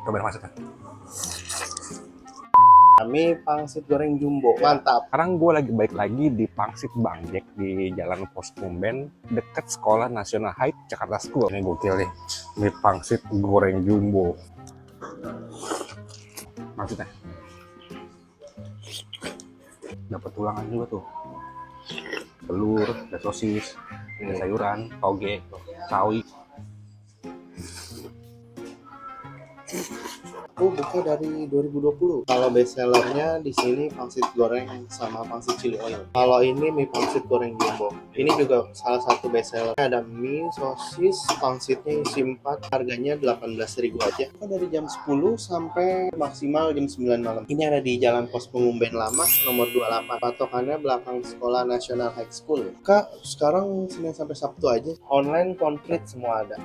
Coba maksudnya. Kami pangsit goreng jumbo, mantap. Sekarang gue lagi balik lagi di Pangsit Bang Jack di Jalan Pos Mumben deket Sekolah Nasional High Jakarta School. Ini gokil nih, mie pangsit goreng jumbo. Maksudnya dapat tulangan juga tuh, telur, ada sosis, ada sayuran, toge, sawi. Aku buka dari 2020. Kalau best sellernya di sini pangsit goreng sama pangsit chili oil. Kalau ini mie pangsit goreng jumbo. Ini juga salah satu best seller. Ada mie, sosis, pangsitnya isi 4. Harganya 18.000 aja. Buka dari jam 10 sampai maksimal jam 9 malam. Ini ada di Jalan Pos Pengumben Lama, nomor 28. Patokannya belakang Sekolah Nasional High School. Kak, sekarang Senin sampai Sabtu aja. Online komplit semua ada.